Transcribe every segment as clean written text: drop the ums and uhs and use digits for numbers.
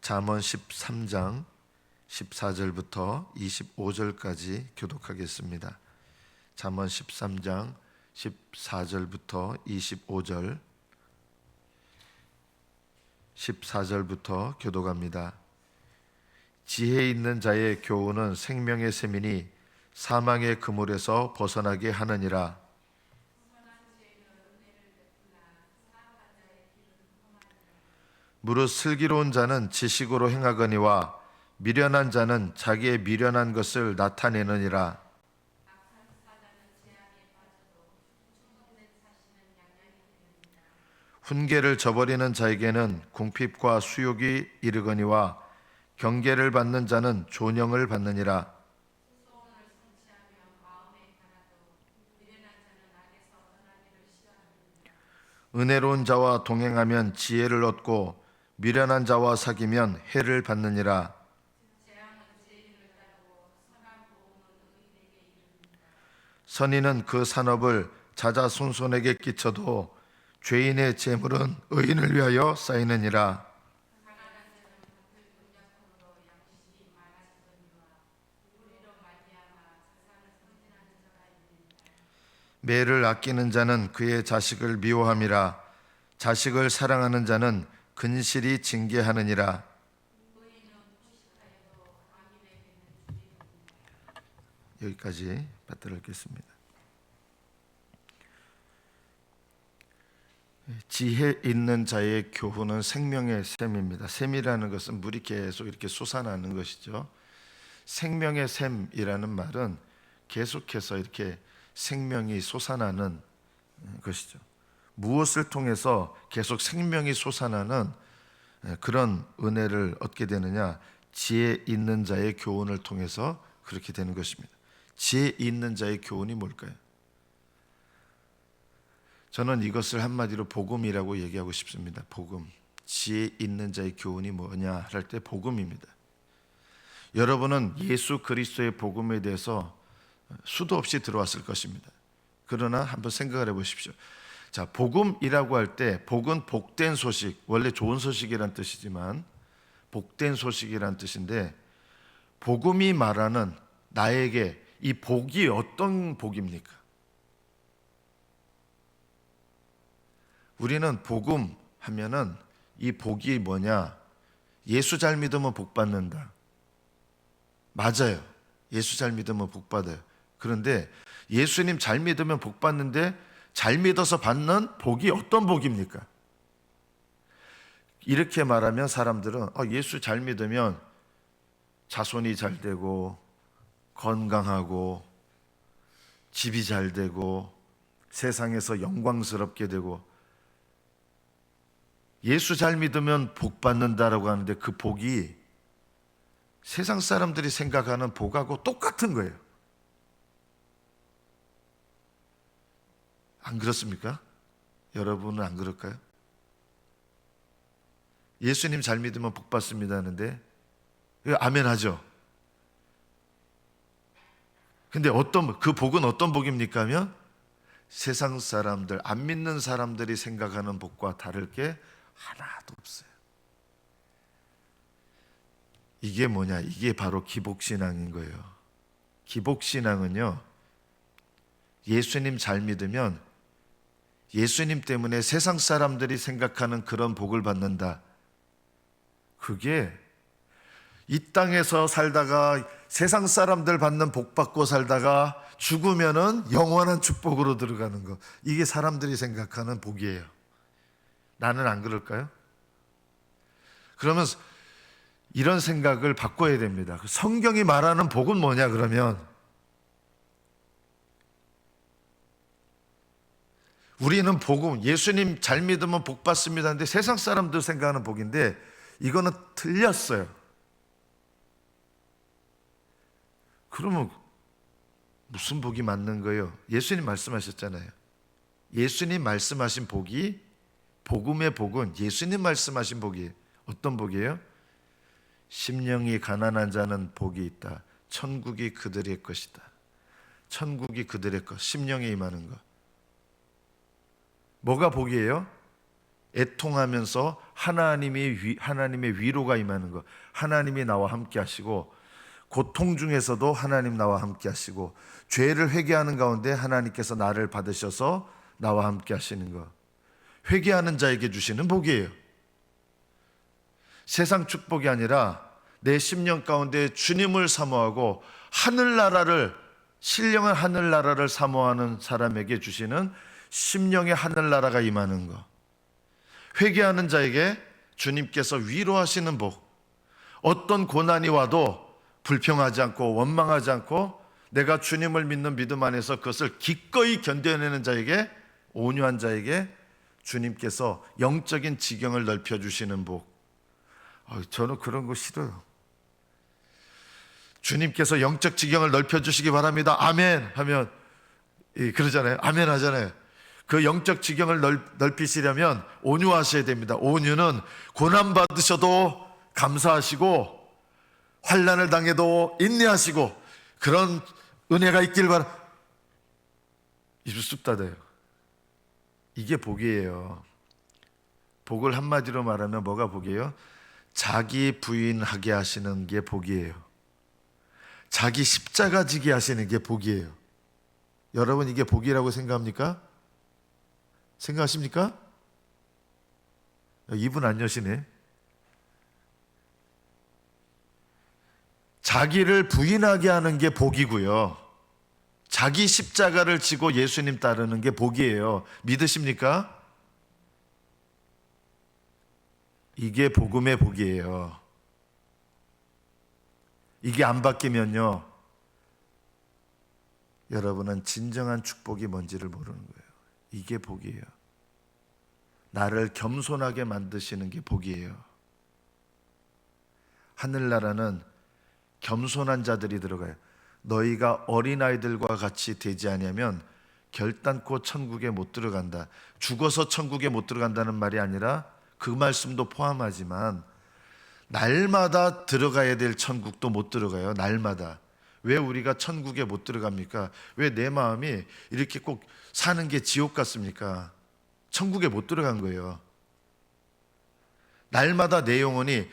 잠언 13장 14절부터 25절까지 교독하겠습니다. 잠언 13장 14절부터 25절 14절부터 교독합니다. 지혜 있는 자의 교훈은 생명의 샘이니 사망의 그물에서 벗어나게 하느니라. 무릇 슬기로운 자는 지식으로 행하거니와 미련한 자는 자기의 미련한 것을 나타내느니라. 훈계를 저버리는 자에게는 궁핍과 수욕이 이르거니와 경계를 받는 자는 존영을 받느니라. 은혜로운 자와 동행하면 지혜를 얻고 미련한 자와 사귀면 해를 받느니라. 선인은 그 산업을 자자손손에게 끼쳐도 죄인의 재물은 의인을 위하여 쌓이느니라. 매를 아끼는 자는 그의 자식을 미워함이라. 자식을 사랑하는 자는 근실이 징계하느니라. 여기까지 받들어 읽겠습니다. 지혜 있는 자의 교훈은 생명의 샘입니다. 샘이라는 것은 물이 계속 이렇게 솟아나는 것이죠. 생명의 샘이라는 말은 계속해서 이렇게 생명이 솟아나는 것이죠. 무엇을 통해서 계속 생명이 솟아나는 그런 은혜를 얻게 되느냐? 지혜 있는 자의 교훈을 통해서 그렇게 되는 것입니다. 지혜 있는 자의 교훈이 뭘까요? 저는 이것을 한마디로 복음이라고 얘기하고 싶습니다. 복음. 지혜 있는 자의 교훈이 뭐냐 할 때 복음입니다. 여러분은 예수 그리스도의 복음에 대해서 수도 없이 들어왔을 것입니다. 그러나 한번 생각을 해보십시오. 자, 복음이라고 할 때 복은 복된 소식, 원래 좋은 소식이란 뜻이지만 복된 소식이란 뜻인데, 복음이 말하는 나에게 이 복이 어떤 복입니까? 우리는 복음 하면은 이 복이 뭐냐? 예수 잘 믿으면 복 받는다. 맞아요. 예수 잘 믿으면 복 받아요. 그런데 예수님 잘 믿으면 복 받는데 잘 믿어서 받는 복이 어떤 복입니까? 이렇게 말하면 사람들은 예수 잘 믿으면 자손이 잘 되고 건강하고 집이 잘 되고 세상에서 영광스럽게 되고, 예수 잘 믿으면 복 받는다라고 하는데 그 복이 세상 사람들이 생각하는 복하고 똑같은 거예요. 안 그렇습니까? 여러분은 안 그럴까요? 예수님 잘 믿으면 복 받습니다 하는데 아멘 하죠. 근데 그 복은 어떤 복입니까 하면 세상 사람들, 안 믿는 사람들이 생각하는 복과 다를 게 하나도 없어요. 이게 뭐냐? 이게 바로 기복신앙인 거예요. 기복신앙은요, 예수님 잘 믿으면 예수님 때문에 세상 사람들이 생각하는 그런 복을 받는다. 그게 이 땅에서 살다가 세상 사람들 받는 복 받고 살다가 죽으면은 영원한 축복으로 들어가는 것, 이게 사람들이 생각하는 복이에요. 나는 안 그럴까요? 그러면 이런 생각을 바꿔야 됩니다. 성경이 말하는 복은 뭐냐 그러면, 우리는 복음, 예수님 잘 믿으면 복 받습니다 하는데 세상 사람들 생각하는 복인데 이거는 틀렸어요. 그러면 무슨 복이 맞는 거예요? 예수님 말씀하셨잖아요. 예수님 말씀하신 복이, 복음의 복은 예수님 말씀하신 복이 어떤 복이에요? 심령이 가난한 자는 복이 있다. 천국이 그들의 것이다. 천국이 그들의 것, 심령에 임하는 것. 뭐가 복이에요? 애통하면서 하나님의 위로가 임하는 것. 하나님이 나와 함께 하시고, 고통 중에서도 하나님 나와 함께 하시고, 죄를 회개하는 가운데 하나님께서 나를 받으셔서 나와 함께 하시는 것. 회개하는 자에게 주시는 복이에요. 세상 축복이 아니라 내 심령 가운데 주님을 사모하고 신령한 하늘나라를 사모하는 사람에게 주시는 심령의 하늘나라가 임하는 것. 회개하는 자에게 주님께서 위로하시는 복. 어떤 고난이 와도 불평하지 않고 원망하지 않고 내가 주님을 믿는 믿음 안에서 그것을 기꺼이 견뎌내는 자에게, 온유한 자에게 주님께서 영적인 지경을 넓혀주시는 복. 저는 그런 거 싫어요. 주님께서 영적 지경을 넓혀주시기 바랍니다. 아멘 하면 그러잖아요. 아멘 하잖아요. 그 영적 지경을 넓히시려면 온유하셔야 됩니다. 온유는 고난 받으셔도 감사하시고 환난을 당해도 인내하시고 그런 은혜가 있길 바랍니다. 입을 쑥 닫아요. 이게 복이에요. 복을 한마디로 말하면 뭐가 복이에요? 자기 부인하게 하시는 게 복이에요. 자기 십자가 지게 하시는 게 복이에요. 여러분, 이게 복이라고 생각합니까? 생각하십니까? 입은 안 여시네. 자기를 부인하게 하는 게 복이고요. 자기 십자가를 지고 예수님 따르는 게 복이에요. 믿으십니까? 이게 복음의 복이에요. 이게 안 바뀌면요, 여러분은 진정한 축복이 뭔지를 모르는 거예요. 이게 복이에요. 나를 겸손하게 만드시는 게 복이에요. 하늘나라는 겸손한 자들이 들어가요. 너희가 어린아이들과 같이 되지 아니하면 결단코 천국에 못 들어간다. 죽어서 천국에 못 들어간다는 말이 아니라 그 말씀도 포함하지만 날마다 들어가야 될 천국도 못 들어가요. 날마다. 왜 우리가 천국에 못 들어갑니까? 왜 내 마음이 이렇게 꼭 사는 게 지옥 같습니까? 천국에 못 들어간 거예요. 날마다 내 영혼이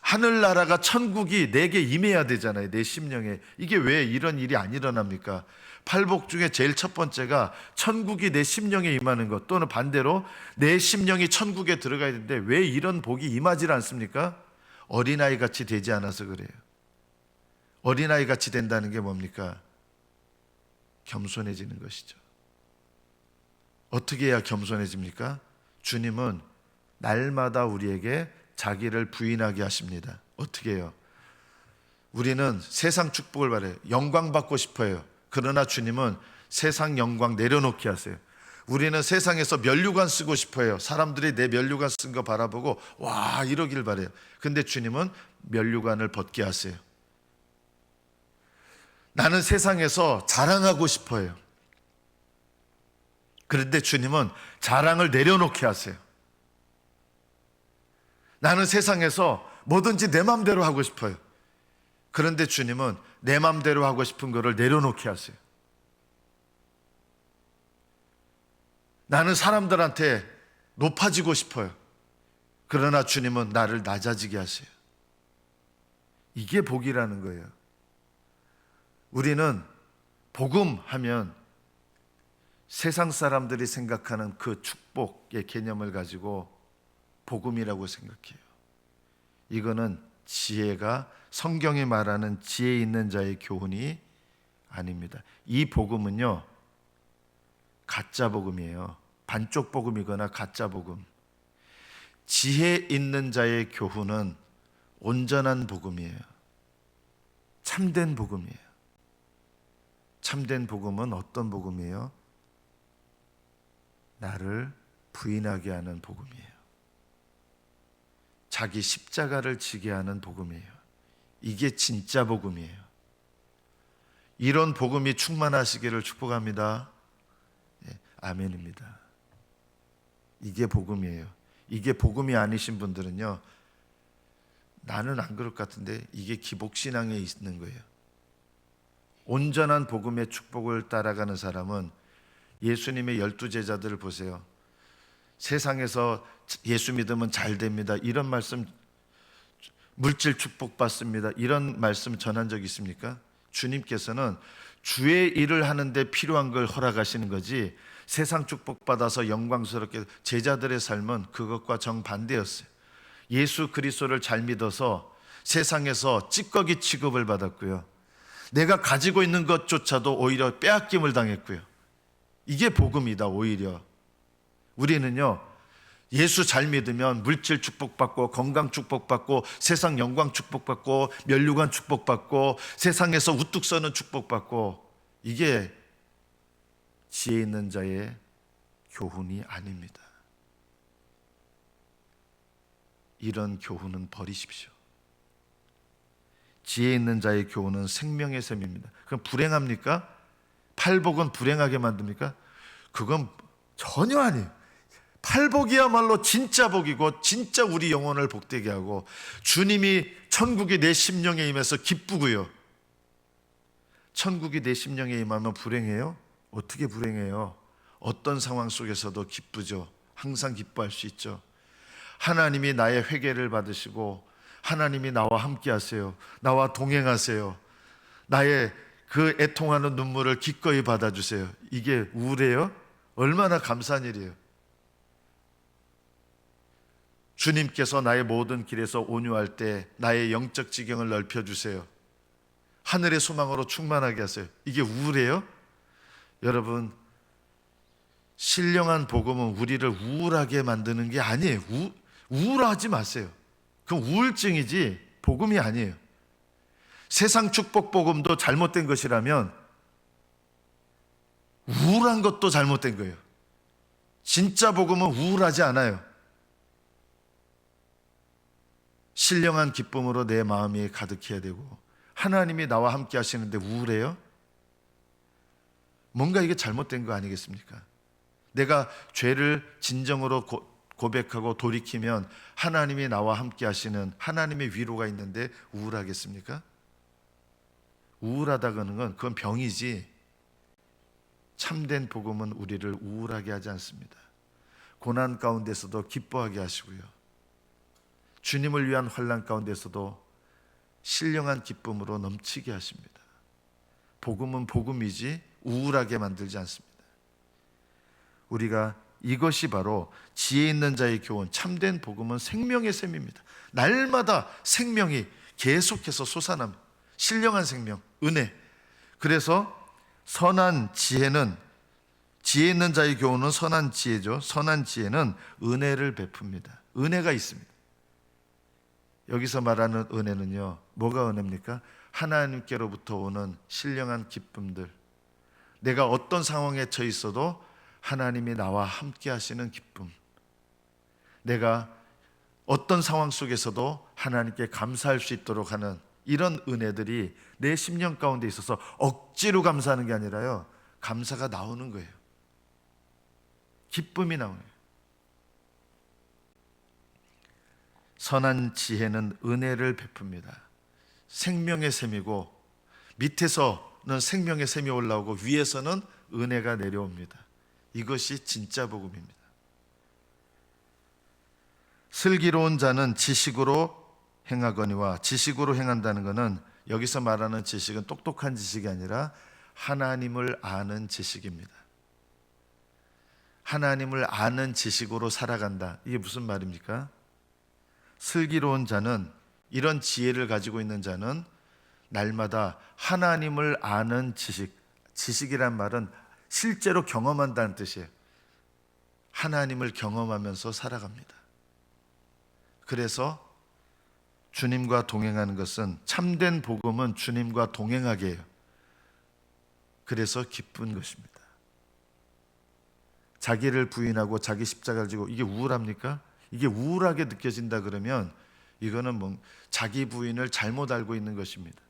하늘나라가 천국이 내게 임해야 되잖아요. 내 심령에. 이게 왜 이런 일이 안 일어납니까? 팔복 중에 제일 첫 번째가 천국이 내 심령에 임하는 것, 또는 반대로 내 심령이 천국에 들어가야 되는데 왜 이런 복이 임하지 않습니까? 어린아이 같이 되지 않아서 그래요. 어린아이 같이 된다는 게 뭡니까? 겸손해지는 것이죠. 어떻게 해야 겸손해집니까? 주님은 날마다 우리에게 자기를 부인하게 하십니다. 어떻게 해요? 우리는 세상 축복을 바라요. 영광 받고 싶어요. 그러나 주님은 세상 영광 내려놓게 하세요. 우리는 세상에서 면류관 쓰고 싶어요. 사람들이 내 면류관 쓴 거 바라보고 와 이러길 바래요. 근데 주님은 면류관을 벗게 하세요. 나는 세상에서 자랑하고 싶어요. 그런데 주님은 자랑을 내려놓게 하세요. 나는 세상에서 뭐든지 내 맘대로 하고 싶어요. 그런데 주님은 내 맘대로 하고 싶은 거를 내려놓게 하세요. 나는 사람들한테 높아지고 싶어요. 그러나 주님은 나를 낮아지게 하세요. 이게 복이라는 거예요. 우리는 복음 하면 세상 사람들이 생각하는 그 축복의 개념을 가지고 복음이라고 생각해요. 이거는 지혜가, 성경이 말하는 지혜 있는 자의 교훈이 아닙니다. 이 복음은요, 가짜 복음이에요. 반쪽 복음이거나 가짜 복음. 지혜 있는 자의 교훈은 온전한 복음이에요. 참된 복음이에요. 참된 복음은 어떤 복음이에요? 나를 부인하게 하는 복음이에요. 자기 십자가를 지게 하는 복음이에요. 이게 진짜 복음이에요. 이런 복음이 충만하시기를 축복합니다. 네, 아멘입니다. 이게 복음이에요. 이게 복음이 아니신 분들은요, 나는 안 그럴 것 같은데 이게 기복신앙에 있는 거예요. 온전한 복음의 축복을 따라가는 사람은 예수님의 12 제자들을 보세요. 세상에서 예수 믿으면 잘 됩니다, 이런 말씀, 물질 축복받습니다, 이런 말씀 전한 적 있습니까? 주님께서는 주의 일을 하는데 필요한 걸 허락하시는 거지, 세상 축복받아서 영광스럽게 제자들의 삶은 그것과 정반대였어요. 예수 그리스도를 잘 믿어서 세상에서 찌꺼기 취급을 받았고요, 내가 가지고 있는 것조차도 오히려 빼앗김을 당했고요. 이게 복음이다. 오히려 우리는요, 예수 잘 믿으면 물질 축복받고 건강 축복받고 세상 영광 축복받고 면류관 축복받고 세상에서 우뚝 서는 축복받고, 이게 지혜 있는 자의 교훈이 아닙니다. 이런 교훈은 버리십시오. 지혜 있는 자의 교훈은 생명의 셈입니다. 그럼 불행합니까? 팔복은 불행하게 만듭니까? 그건 전혀 아니에요. 팔복이야말로 진짜 복이고 진짜 우리 영혼을 복되게 하고 주님이 천국이 내 심령에 임해서 기쁘고요. 천국이 내 심령에 임하면 불행해요? 어떻게 불행해요? 어떤 상황 속에서도 기쁘죠. 항상 기뻐할 수 있죠. 하나님이 나의 회개를 받으시고 하나님이 나와 함께 하세요. 나와 동행하세요. 나의 그 애통하는 눈물을 기꺼이 받아주세요. 이게 우울해요? 얼마나 감사한 일이에요. 주님께서 나의 모든 길에서 온유할 때 나의 영적 지경을 넓혀주세요. 하늘의 소망으로 충만하게 하세요. 이게 우울해요? 여러분, 신령한 복음은 우리를 우울하게 만드는 게 아니에요. 우울하지 마세요. 그건 우울증이지 복음이 아니에요. 세상 축복 복음도 잘못된 것이라면 우울한 것도 잘못된 거예요. 진짜 복음은 우울하지 않아요. 신령한 기쁨으로 내 마음이 가득해야 되고, 하나님이 나와 함께 하시는데 우울해요? 뭔가 이게 잘못된 거 아니겠습니까? 내가 죄를 진정으로 고백하고 돌이키면 하나님이 나와 함께 하시는 하나님의 위로가 있는데 우울하겠습니까? 우울하다는 건 그건 병이지, 참된 복음은 우리를 우울하게 하지 않습니다. 고난 가운데서도 기뻐하게 하시고요, 주님을 위한 환난 가운데서도 신령한 기쁨으로 넘치게 하십니다. 복음은 복음이지 우울하게 만들지 않습니다. 우리가 이것이 바로 지혜 있는 자의 교훈, 참된 복음은 생명의 셈입니다. 날마다 생명이 계속해서 솟아납니다. 신령한 생명, 은혜. 그래서 선한 지혜는, 지혜 있는 자의 교훈은 선한 지혜죠. 선한 지혜는 은혜를 베풉니다. 은혜가 있습니다. 여기서 말하는 은혜는요, 뭐가 은혜입니까? 하나님께로부터 오는 신령한 기쁨들. 내가 어떤 상황에 처해 있어도 하나님이 나와 함께 하시는 기쁨. 내가 어떤 상황 속에서도 하나님께 감사할 수 있도록 하는 이런 은혜들이 내 심령 가운데 있어서 억지로 감사하는 게 아니라요, 감사가 나오는 거예요. 기쁨이 나오는 거예요. 선한 지혜는 은혜를 베풉니다. 생명의 셈이고, 밑에서는 생명의 셈이 올라오고 위에서는 은혜가 내려옵니다. 이것이 진짜 복음입니다. 슬기로운 자는 지식으로 행하거니와, 지식으로 행한다는 것은 여기서 말하는 지식은 똑똑한 지식이 아니라 하나님을 아는 지식입니다. 하나님을 아는 지식으로 살아간다. 이게 무슨 말입니까? 슬기로운 자는, 이런 지혜를 가지고 있는 자는 날마다 하나님을 아는 지식, 지식이란 말은 실제로 경험한다는 뜻이에요. 하나님을 경험하면서 살아갑니다. 그래서 주님과 동행하는 것은, 참된 복음은 주님과 동행하게 해요. 그래서 기쁜 것입니다. 자기를 부인하고 자기 십자가를 지고, 이게 우울합니까? 이게 우울하게 느껴진다 그러면 이거는 자기 부인을 잘못 알고 있는 것입니다.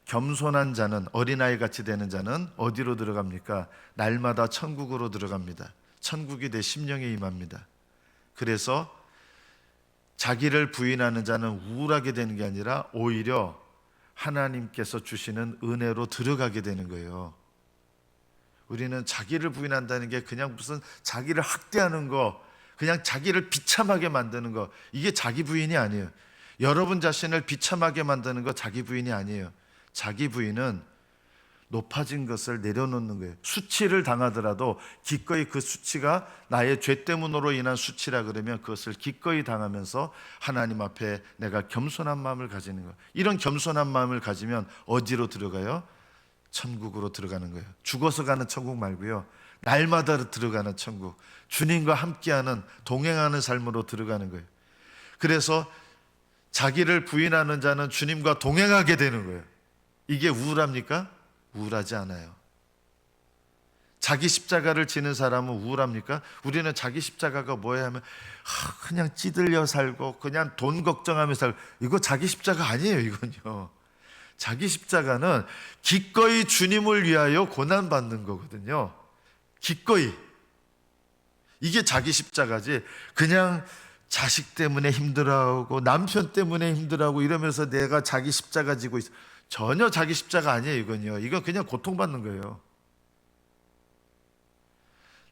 겸손한 자는, 어린아이 같이 되는 자는 어디로 들어갑니까? 날마다 천국으로 들어갑니다. 천국이 내 심령에 임합니다. 그래서 자기를 부인하는 자는 우울하게 되는 게 아니라 오히려 하나님께서 주시는 은혜로 들어가게 되는 거예요. 우리는 자기를 부인한다는 게 그냥 무슨 자기를 학대하는 거, 그냥 자기를 비참하게 만드는 거, 이게 자기 부인이 아니에요. 여러분 자신을 비참하게 만드는 거 자기 부인이 아니에요. 자기 부인은 높아진 것을 내려놓는 거예요. 수치를 당하더라도 기꺼이 그 수치가 나의 죄 때문으로 인한 수치라 그러면 그것을 기꺼이 당하면서 하나님 앞에 내가 겸손한 마음을 가지는 거예요. 이런 겸손한 마음을 가지면 어디로 들어가요? 천국으로 들어가는 거예요. 죽어서 가는 천국 말고요, 날마다 들어가는 천국, 주님과 함께하는 동행하는 삶으로 들어가는 거예요. 그래서 자기를 부인하는 자는 주님과 동행하게 되는 거예요. 이게 우울합니까? 우울하지 않아요. 자기 십자가를 지는 사람은 우울합니까? 우리는 자기 십자가가 뭐야 하면 그냥 찌들려 살고 그냥 돈 걱정하며 살고, 이거 자기 십자가 아니에요. 이건요, 자기 십자가는 기꺼이 주님을 위하여 고난받는 거거든요. 기꺼이. 이게 자기 십자가지, 그냥 자식 때문에 힘들어하고 남편 때문에 힘들어하고 이러면서 내가 자기 십자가 지고 있어, 전혀 자기 십자가 아니에요. 이건요, 이건 그냥 고통받는 거예요.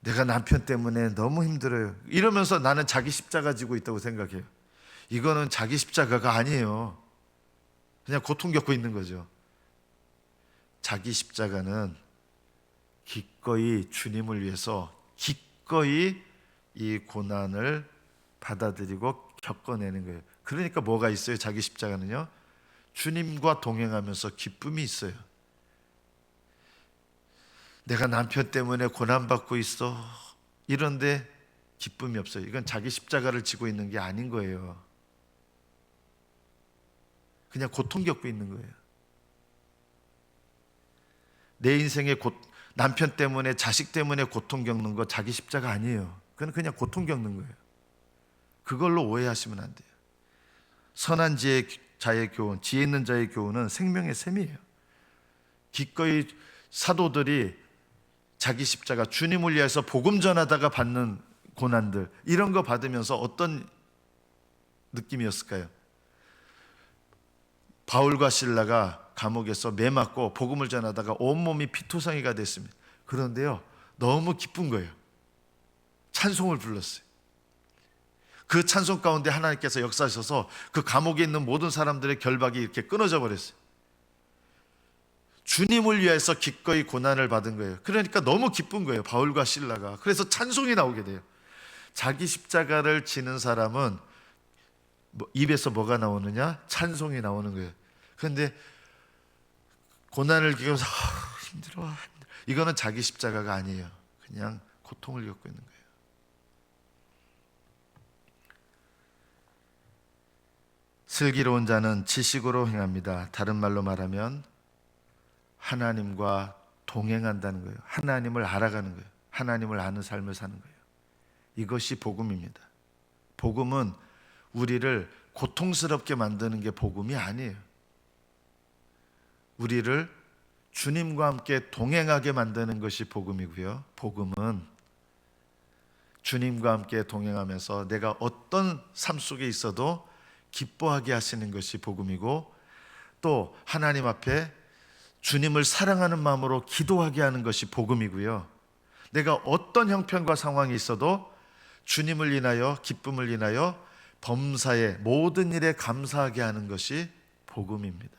내가 남편 때문에 너무 힘들어요 이러면서 나는 자기 십자가 지고 있다고 생각해요. 이거는 자기 십자가가 아니에요. 그냥 고통 겪고 있는 거죠. 자기 십자가는 기꺼이 주님을 위해서 기꺼이 이 고난을 받아들이고 겪어내는 거예요. 그러니까 뭐가 있어요? 자기 십자가는요, 주님과 동행하면서 기쁨이 있어요. 내가 남편 때문에 고난받고 있어 이런데 기쁨이 없어요. 이건 자기 십자가를 지고 있는 게 아닌 거예요. 그냥 고통 겪고 있는 거예요. 내 인생에 남편 때문에 자식 때문에 고통 겪는 거 자기 십자가 아니에요. 그건 그냥 고통 겪는 거예요. 그걸로 오해하시면 안 돼요. 선한 자의 교훈, 지혜 있는 자의 교훈은 생명의 샘이에요. 기꺼이 사도들이 자기 십자가, 주님을 위해서 복음 전하다가 받는 고난들, 이런 거 받으면서 어떤 느낌이었을까요? 바울과 실라가 감옥에서 매 맞고 복음을 전하다가 온몸이 피토성이가 됐습니다. 그런데요, 너무 기쁜 거예요. 찬송을 불렀어요. 그 찬송 가운데 하나님께서 역사하셔서 그 감옥에 있는 모든 사람들의 결박이 이렇게 끊어져 버렸어요. 주님을 위해서 기꺼이 고난을 받은 거예요. 그러니까 너무 기쁜 거예요, 바울과 실라가. 그래서 찬송이 나오게 돼요. 자기 십자가를 지는 사람은 입에서 뭐가 나오느냐? 찬송이 나오는 거예요. 그런데 고난을 겪으면서 힘들어. 이거는 자기 십자가가 아니에요. 그냥 고통을 겪고 있는 거예요. 슬기로운 자는 지식으로 행합니다. 다른 말로 말하면 하나님과 동행한다는 거예요. 하나님을 알아가는 거예요. 하나님을 아는 삶을 사는 거예요. 이것이 복음입니다. 복음은 우리를 고통스럽게 만드는 게 복음이 아니에요. 우리를 주님과 함께 동행하게 만드는 것이 복음이고요. 복음은 주님과 함께 동행하면서 내가 어떤 삶 속에 있어도 기뻐하게 하시는 것이 복음이고, 또 하나님 앞에 주님을 사랑하는 마음으로 기도하게 하는 것이 복음이고요. 내가 어떤 형편과 상황이 있어도 주님을 인하여, 기쁨을 인하여 범사의 모든 일에 감사하게 하는 것이 복음입니다.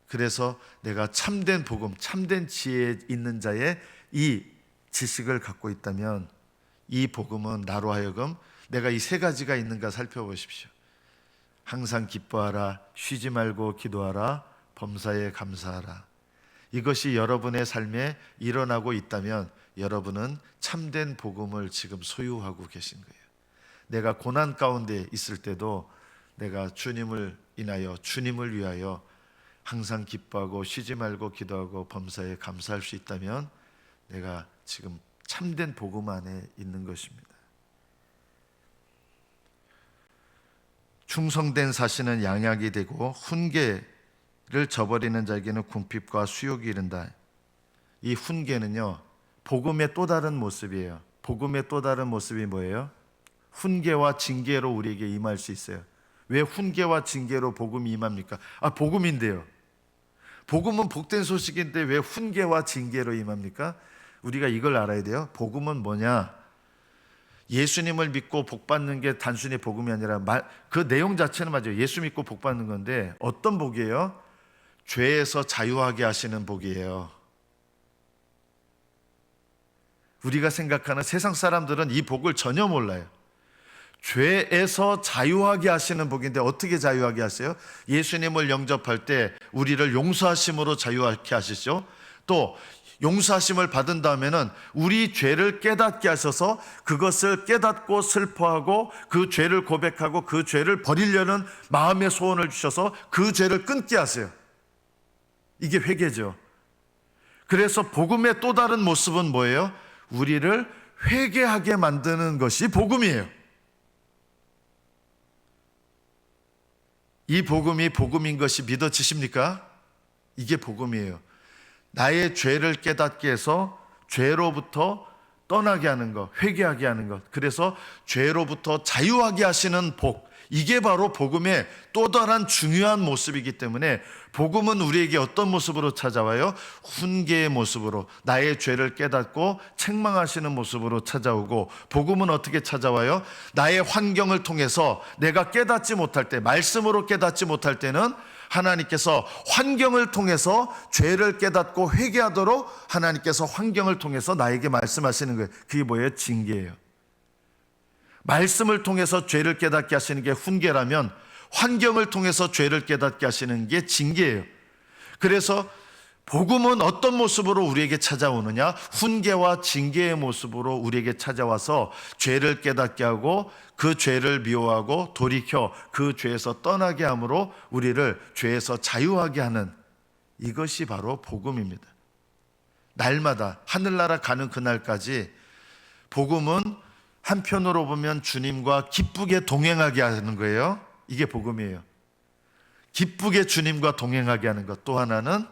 그래서 내가 참된 복음, 참된 지혜에 있는 자의 이 지식을 갖고 있다면 이 복음은 나로 하여금 내가 이 세 가지가 있는가 살펴보십시오. 항상 기뻐하라, 쉬지 말고 기도하라, 범사에 감사하라. 이것이 여러분의 삶에 일어나고 있다면 여러분은 참된 복음을 지금 소유하고 계신 거예요. 내가 고난 가운데 있을 때도 내가 주님을 인하여, 주님을 위하여 항상 기뻐하고 쉬지 말고 기도하고 범사에 감사할 수 있다면 내가 지금 참된 복음 안에 있는 것입니다. 충성된 사신은 양약이 되고 훈계를 저버리는 자에게는 궁핍과 수욕이 이른다. 이 훈계는요, 복음의 또 다른 모습이에요. 복음의 또 다른 모습이 뭐예요? 훈계와 징계로 우리에게 임할 수 있어요. 왜 훈계와 징계로 복음이 임합니까? 복음인데요. 복음은 복된 소식인데 왜 훈계와 징계로 임합니까? 우리가 이걸 알아야 돼요. 복음은 뭐냐? 예수님을 믿고 복 받는 게 단순히 복음이 아니라 그 내용 자체는 맞아요. 예수 믿고 복 받는 건데 어떤 복이에요? 죄에서 자유하게 하시는 복이에요. 우리가 생각하는 세상 사람들은 이 복을 전혀 몰라요. 죄에서 자유하게 하시는 복인데 어떻게 자유하게 하세요? 예수님을 영접할 때 우리를 용서하심으로 자유하게 하시죠. 또 용서하심을 받은 다음에는 우리 죄를 깨닫게 하셔서 그것을 깨닫고 슬퍼하고 그 죄를 고백하고 그 죄를 버리려는 마음의 소원을 주셔서 그 죄를 끊게 하세요. 이게 회개죠. 그래서 복음의 또 다른 모습은 뭐예요? 우리를 회개하게 만드는 것이 복음이에요. 이 복음이 복음인 것이 믿어지십니까? 이게 복음이에요. 나의 죄를 깨닫게 해서 죄로부터 떠나게 하는 것, 회개하게 하는 것, 그래서 죄로부터 자유하게 하시는 복, 이게 바로 복음의 또 다른 중요한 모습이기 때문에 복음은 우리에게 어떤 모습으로 찾아와요? 훈계의 모습으로, 나의 죄를 깨닫고 책망하시는 모습으로 찾아오고, 복음은 어떻게 찾아와요? 나의 환경을 통해서 내가 깨닫지 못할 때, 말씀으로 깨닫지 못할 때는 하나님께서 환경을 통해서 죄를 깨닫고 회개하도록 하나님께서 환경을 통해서 나에게 말씀하시는 거예요. 그게 뭐예요? 징계예요. 말씀을 통해서 죄를 깨닫게 하시는 게 훈계라면 환경을 통해서 죄를 깨닫게 하시는 게 징계예요. 그래서 복음은 어떤 모습으로 우리에게 찾아오느냐? 훈계와 징계의 모습으로 우리에게 찾아와서 죄를 깨닫게 하고 그 죄를 미워하고 돌이켜 그 죄에서 떠나게 함으로 우리를 죄에서 자유하게 하는, 이것이 바로 복음입니다. 날마다 하늘나라 가는 그날까지 복음은 한편으로 보면 주님과 기쁘게 동행하게 하는 거예요. 이게 복음이에요. 기쁘게 주님과 동행하게 하는 것. 또 하나는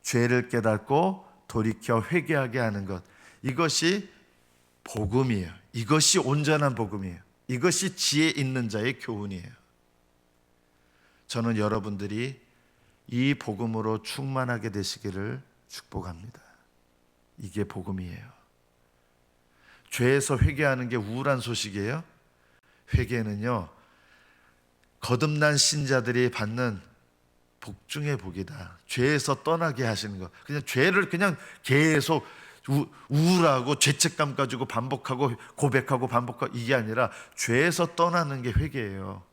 죄를 깨닫고 돌이켜 회개하게 하는 것. 이것이 복음이에요. 이것이 온전한 복음이에요. 이것이 지혜 있는 자의 교훈이에요. 저는 여러분들이 이 복음으로 충만하게 되시기를 축복합니다. 이게 복음이에요. 죄에서 회개하는 게 우울한 소식이에요? 회개는요, 거듭난 신자들이 받는 복 중의 복이다. 죄에서 떠나게 하시는 것. 그냥 죄를 그냥 계속 우울하고 죄책감 가지고 반복하고 고백하고 반복하고, 이게 아니라 죄에서 떠나는 게 회개예요.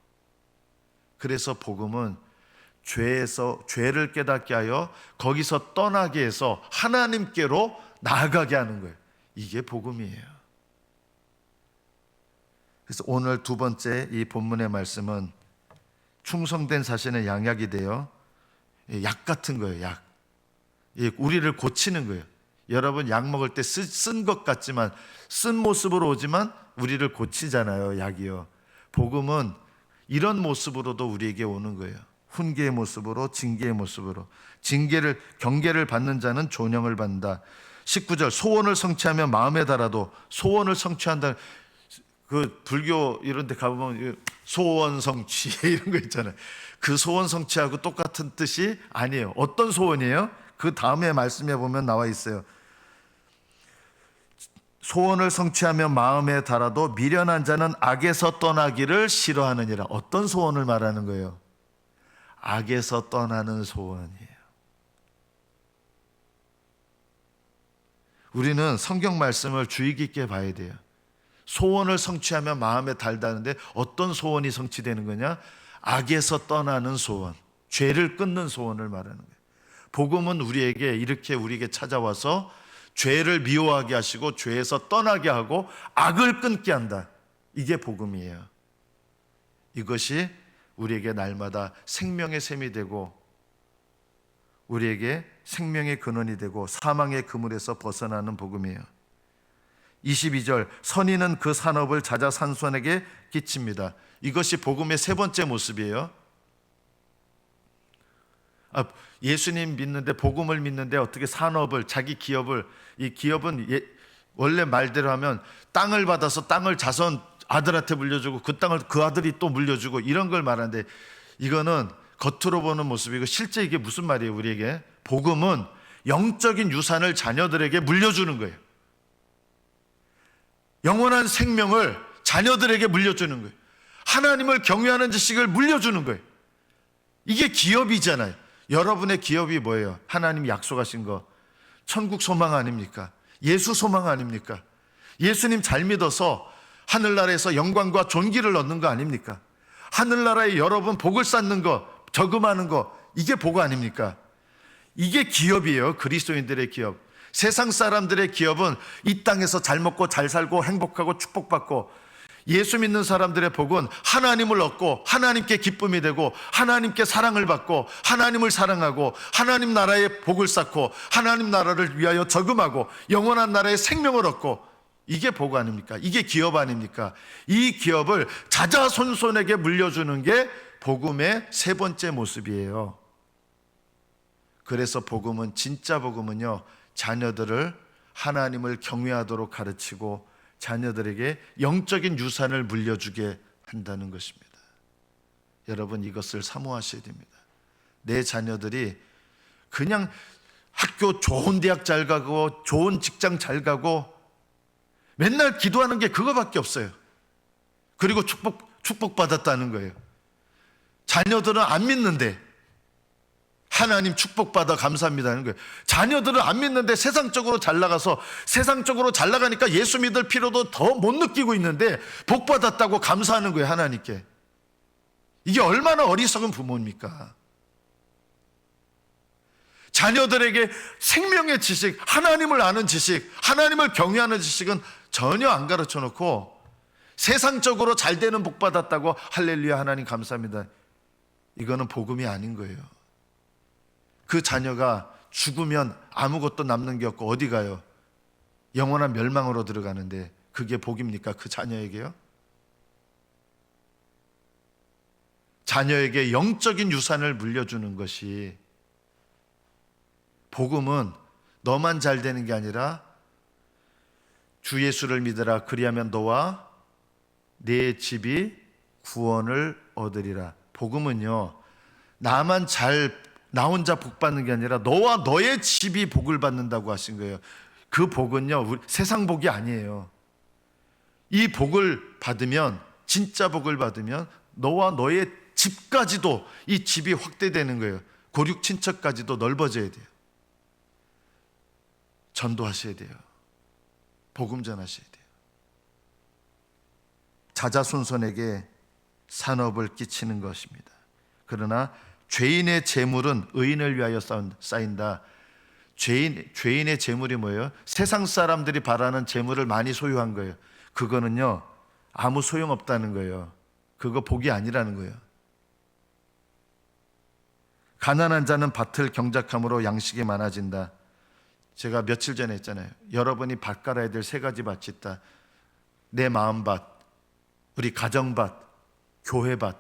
그래서 복음은 죄를 깨닫게 하여 거기서 떠나게 해서 하나님께로 나아가게 하는 거예요. 이게 복음이에요. 그래서 오늘 두 번째 이 본문의 말씀은 충성된 자신의 양약이 되어 약 같은 거예요. 약. 우리를 고치는 거예요. 여러분, 약 먹을 때 쓴 것 같지만, 쓴 모습으로 오지만 우리를 고치잖아요. 약이요. 복음은 이런 모습으로도 우리에게 오는 거예요. 훈계의 모습으로, 징계의 모습으로. 경계를 받는 자는 존영을 받는다. 19절, 소원을 성취하면 마음에 달아도, 소원을 성취한다. 그 불교 이런 데 가보면 소원 성취 이런 거 있잖아요. 그 소원 성취하고 똑같은 뜻이 아니에요. 어떤 소원이에요? 그 다음에 말씀해 보면 나와 있어요. 소원을 성취하면 마음에 달아도 미련한 자는 악에서 떠나기를 싫어하느니라. 어떤 소원을 말하는 거예요? 악에서 떠나는 소원이에요. 우리는 성경 말씀을 주의 깊게 봐야 돼요. 소원을 성취하면 마음에 달다는데 어떤 소원이 성취되는 거냐? 악에서 떠나는 소원, 죄를 끊는 소원을 말하는 거예요. 복음은 우리에게 이렇게 우리에게 찾아와서 죄를 미워하게 하시고 죄에서 떠나게 하고 악을 끊게 한다. 이게 복음이에요. 이것이 우리에게 날마다 생명의 샘이 되고 우리에게 생명의 근원이 되고 사망의 그물에서 벗어나는 복음이에요. 22절, 선인은 그 산업을 자자산손에게 끼칩니다. 이것이 복음의 세 번째 모습이에요. 예수님 믿는데, 복음을 믿는데 어떻게 산업을, 자기 기업을, 이 기업은 원래 말대로 하면 땅을 받아서 땅을 자손 아들한테 물려주고 그 땅을 그 아들이 또 물려주고 이런 걸 말하는데, 이거는 겉으로 보는 모습이고 실제 이게 무슨 말이에요? 우리에게 복음은 영적인 유산을 자녀들에게 물려주는 거예요. 영원한 생명을 자녀들에게 물려주는 거예요. 하나님을 경외하는 지식을 물려주는 거예요. 이게 기업이잖아요. 여러분의 기업이 뭐예요? 하나님이 약속하신 거 천국 소망 아닙니까? 예수 소망 아닙니까? 예수님 잘 믿어서 하늘나라에서 영광과 존귀를 얻는 거 아닙니까? 하늘나라에 여러분 복을 쌓는 거, 저금하는 거, 이게 복 아닙니까? 이게 기업이에요. 그리스도인들의 기업. 세상 사람들의 기업은 이 땅에서 잘 먹고 잘 살고 행복하고 축복받고, 예수 믿는 사람들의 복은 하나님을 얻고 하나님께 기쁨이 되고 하나님께 사랑을 받고 하나님을 사랑하고 하나님 나라의 복을 쌓고 하나님 나라를 위하여 저금하고 영원한 나라의 생명을 얻고, 이게 복 아닙니까? 이게 기업 아닙니까? 이 기업을 자자손손에게 물려주는 게 복음의 세 번째 모습이에요. 그래서 복음은, 진짜 복음은요, 자녀들을 하나님을 경외하도록 가르치고 자녀들에게 영적인 유산을 물려주게 한다는 것입니다. 여러분, 이것을 사모하셔야 됩니다. 내 자녀들이 그냥 학교 좋은 대학 잘 가고 좋은 직장 잘 가고 맨날 기도하는 게 그거밖에 없어요. 그리고 축복받았다는 거예요. 자녀들은 안 믿는데 하나님 축복받아 감사합니다 하는 거예요. 자녀들은 안 믿는데 세상적으로 잘 나가서, 세상적으로 잘 나가니까 예수 믿을 필요도 더 못 느끼고 있는데 복받았다고 감사하는 거예요, 하나님께. 이게 얼마나 어리석은 부모입니까? 자녀들에게 생명의 지식, 하나님을 아는 지식, 하나님을 경외하는 지식은 전혀 안 가르쳐 놓고 세상적으로 잘 되는 복 받았다고 할렐루야 하나님 감사합니다, 이거는 복음이 아닌 거예요. 그 자녀가 죽으면 아무것도 남는 게 없고 어디 가요? 영원한 멸망으로 들어가는데 그게 복입니까? 그 자녀에게요? 자녀에게 영적인 유산을 물려주는 것이, 복음은 너만 잘 되는 게 아니라 주 예수를 믿으라, 그리하면 너와 네 집이 구원을 얻으리라. 복음은요, 나만 나 혼자 복 받는 게 아니라 너와 너의 집이 복을 받는다고 하신 거예요. 그 복은요, 세상 복이 아니에요. 이 복을 받으면, 진짜 복을 받으면 너와 너의 집까지도, 이 집이 확대되는 거예요. 고륙 친척까지도 넓어져야 돼요. 전도하셔야 돼요. 복음 전하셔야 돼요. 자자손손에게 산업을 끼치는 것입니다. 그러나 죄인의 재물은 의인을 위하여 쌓인다. 죄인의 재물이 뭐예요? 세상 사람들이 바라는 재물을 많이 소유한 거예요. 그거는요, 아무 소용없다는 거예요. 그거 복이 아니라는 거예요. 가난한 자는 밭을 경작함으로 양식이 많아진다. 제가 며칠 전에 했잖아요. 여러분이 밭 갈아야 될 세 가지 밭이 있다. 내 마음밭, 우리 가정밭, 교회밭.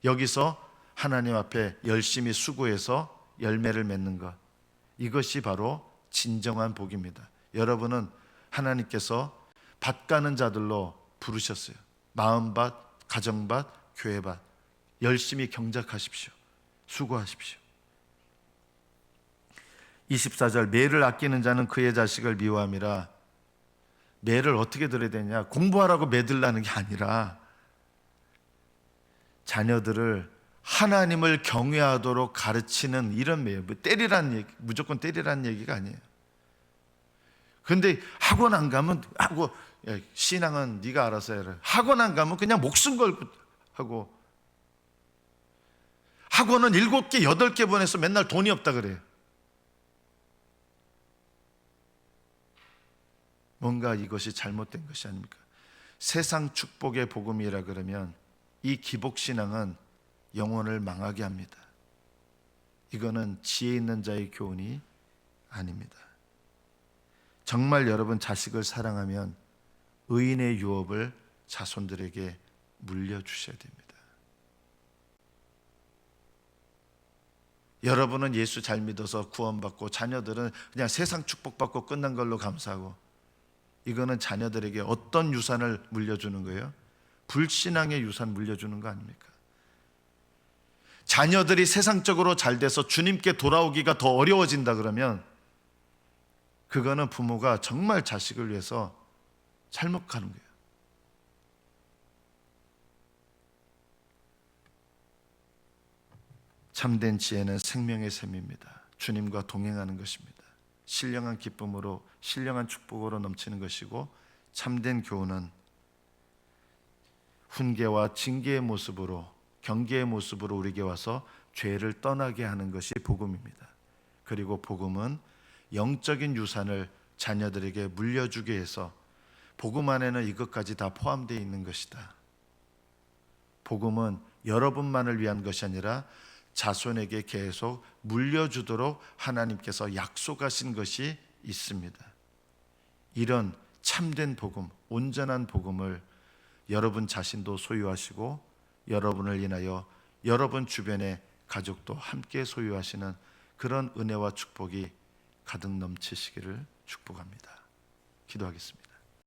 여기서 하나님 앞에 열심히 수고해서 열매를 맺는 것, 이것이 바로 진정한 복입니다. 여러분은 하나님께서 밭 가는 자들로 부르셨어요. 마음밭, 가정밭, 교회밭. 열심히 경작하십시오. 수고하십시오. 24절, 매를 아끼는 자는 그의 자식을 미워함이라. 매를 어떻게 들어야 되냐? 공부하라고 매 들라는 게 아니라 자녀들을 하나님을 경외하도록 가르치는 이런 매예요. 때리라는 얘기, 무조건 때리라는 얘기가 아니에요. 그런데 학원 안 가면 신앙은 네가 알아서 해라. 학원 안 가면 그냥 목숨 걸고 하고, 학원은 7개, 8개 보내서 맨날 돈이 없다 그래요. 뭔가 이것이 잘못된 것이 아닙니까? 세상 축복의 복음이라 그러면 이 기복신앙은 영혼을 망하게 합니다. 이거는 지혜 있는 자의 교훈이 아닙니다. 정말 여러분 자식을 사랑하면 의인의 유업을 자손들에게 물려주셔야 됩니다. 여러분은 예수 잘 믿어서 구원받고 자녀들은 그냥 세상 축복받고 끝난 걸로 감사하고, 이거는 자녀들에게 어떤 유산을 물려주는 거예요? 불신앙의 유산 물려주는 거 아닙니까? 자녀들이 세상적으로 잘 돼서 주님께 돌아오기가 더 어려워진다 그러면 그거는 부모가 정말 자식을 위해서 잘못 가는 거예요. 참된 지혜는 생명의 샘입니다. 주님과 동행하는 것입니다. 신령한 기쁨으로, 신령한 축복으로 넘치는 것이고, 참된 교훈은 훈계와 징계의 모습으로, 경계의 모습으로 우리에게 와서 죄를 떠나게 하는 것이 복음입니다. 그리고 복음은 영적인 유산을 자녀들에게 물려주게 해서 복음 안에는 이것까지 다 포함되어 있는 것이다. 복음은 여러분만을 위한 것이 아니라 자손에게 계속 물려주도록 하나님께서 약속하신 것이 있습니다. 이런 참된 복음, 온전한 복음을 여러분 자신도 소유하시고 여러분을 인하여 여러분 주변의 가족도 함께 소유하시는 그런 은혜와 축복이 가득 넘치시기를 축복합니다. 기도하겠습니다.